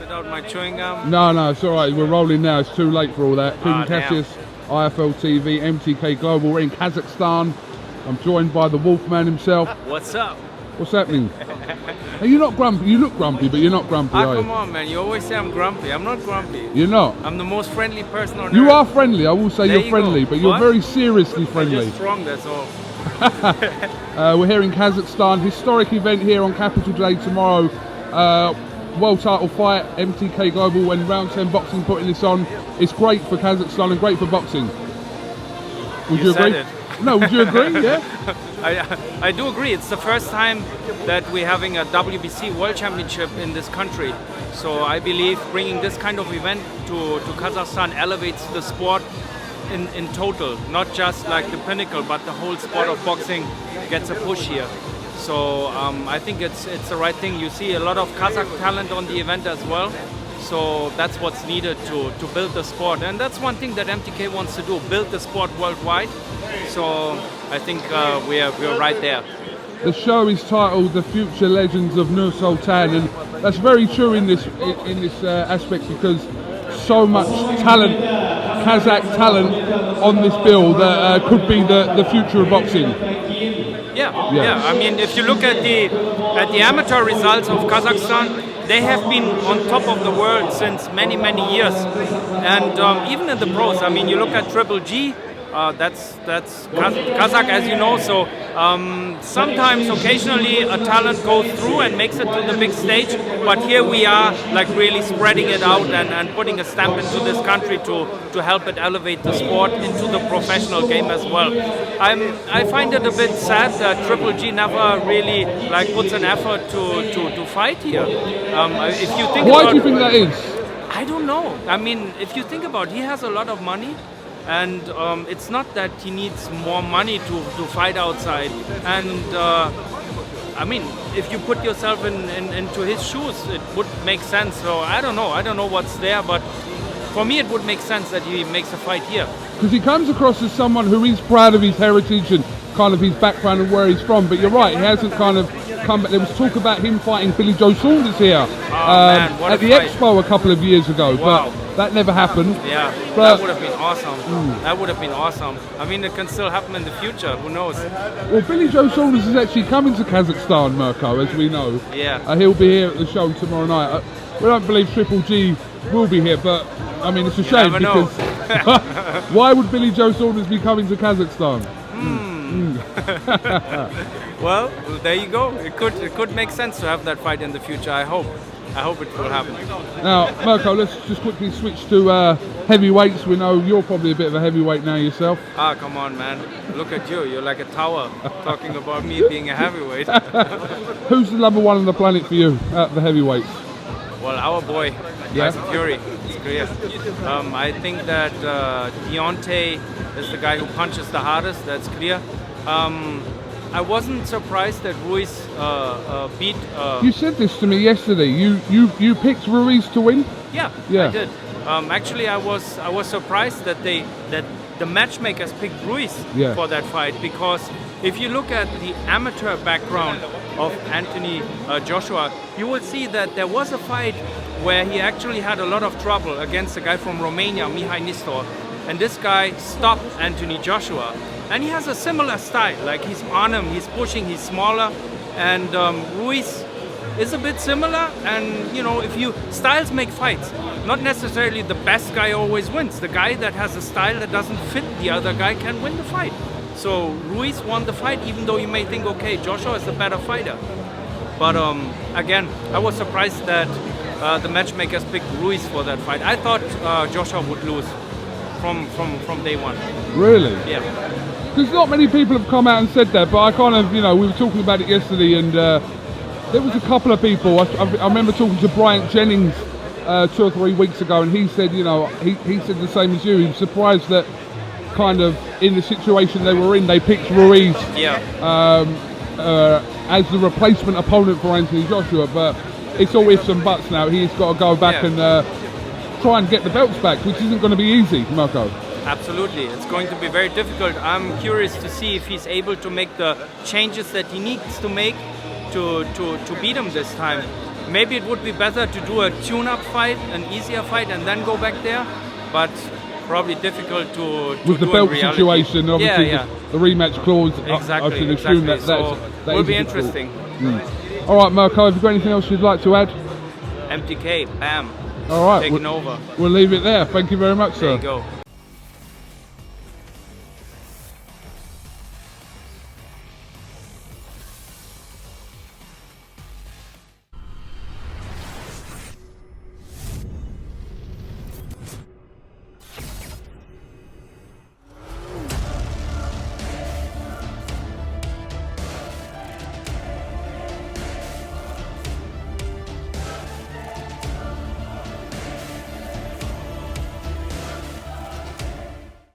without my chewing gum. No, it's all right. We're rolling now. It's too late for all that. KUGAN CASSIUS, IFL TV, MTK Global. We're in Kazakhstan. I'm joined by the Wolfman himself. What's up? What's happening? Are you not grumpy? You look grumpy, but you're not grumpy, are you? Come on, man. You always say I'm grumpy. I'm not grumpy. You're not? I'm the most friendly person on earth. You are friendly. I will say There you're friendly, go. but you're What? very seriously friendly. I'm just strong, that's all. We're here in Kazakhstan. Historic event here on Capital Day tomorrow. World title fight, MTK Global, when Round 10 Boxing putting this on. It's great for Kazakhstan and great for boxing. Would you agree? Said it. No, would you agree? Yeah? I do agree. It's the first time that we're having a WBC World Championship in this country. So I believe bringing this kind of event to Kazakhstan elevates the sport in total. Not just like the pinnacle, but the whole sport of boxing gets a push here. So I think it's the right thing. You see a lot of Kazakh talent on the event as well. So that's what's needed to build the sport. And that's one thing that MTK wants to do, build the sport worldwide. So I think we're right there. The show is titled The Future Legends of Nur Sultan, and that's very true in this aspect, because so much talent, Kazakh talent on this bill that could be the future of boxing. Yeah. I mean, if you look at the amateur results of Kazakhstan, they have been on top of the world since many years, and even in the pros. I mean, you look at Triple G. That's Kazakh, as you know. So sometimes, occasionally, a talent goes through and makes it to the big stage. But here we are, like really spreading it out and putting a stamp into this country to help it elevate the sport into the professional game as well. I find it a bit sad that Triple G never really like puts an effort to fight here. If you think Why do you think that is? I don't know. I mean, if you think about it, he has a lot of money. And it's not that he needs more money to fight outside. And I mean, if you put yourself into his shoes, it would make sense. So I don't know what's there, but for me it would make sense that he makes a fight here. Because he comes across as someone who is proud of his heritage and kind of his background and where he's from. But you're right, he hasn't kind of come back. There was talk about him fighting Billy Joe Saunders here at the Expo a couple of years ago. Wow. But that never happened. Yeah, but that would have been awesome. That would have been awesome. I mean, it can still happen in the future. Who knows? Well, Billy Joe Saunders is actually coming to Kazakhstan, Mirko, as we know. Yeah. He'll be here at the show tomorrow night. We don't believe Triple G will be here, but I mean, it's a shame because why would Billy Joe Saunders be coming to Kazakhstan? Well, there you go. It could make sense to have that fight in the future. I hope it will happen. Now, Mirko, let's just quickly switch to heavyweights. We know you're probably a bit of a heavyweight now yourself. Come on, man. Look at you. You're like a tower talking about me being a heavyweight. Who's the number one on the planet for you at the heavyweights? Well, our boy, Tyson Fury. It's clear. I think that Deontay is the guy who punches the hardest. That's clear. I wasn't surprised that Ruiz beat. You said this to me yesterday. You picked Ruiz to win. Yeah, I did. Actually, I was surprised that the matchmakers picked Ruiz for that fight, because if you look at the amateur background of Anthony Joshua, you will see that there was a fight where he actually had a lot of trouble against a guy from Romania, Mihai Nistor, and this guy stopped Anthony Joshua. And he has a similar style, like he's on him, he's pushing, he's smaller, and Ruiz is a bit similar. And you know, styles make fights. Not necessarily the best guy always wins. The guy that has a style that doesn't fit the other guy can win the fight. So Ruiz won the fight, even though you may think, okay, Joshua is the better fighter. But again, I was surprised that the matchmakers picked Ruiz for that fight. I thought Joshua would lose from day one. Really? Yeah. Because not many people have come out and said that, but I kind of, we were talking about it yesterday, and there was a couple of people. I remember talking to Bryant Jennings 2 or 3 weeks ago, and he said, he said the same as you. He was surprised that kind of in the situation they were in, they picked Ruiz as the replacement opponent for Anthony Joshua. But it's all ifs and buts now. He's got to go back and try and get the belts back, which isn't going to be easy, Mirko. Absolutely, it's going to be very difficult. I'm curious to see if he's able to make the changes that he needs to make to beat him this time. maybe it would be better to do a tune-up fight, an easier fight, and then go back there. But probably difficult to with the do belt in reality. situation, obviously, the rematch clause. Exactly. I should assume that will be interesting. All right, Mirko, have you got anything else you'd like to add? MTK, bam. All right, taking over. We'll leave it there. Thank you very much, sir. There you go.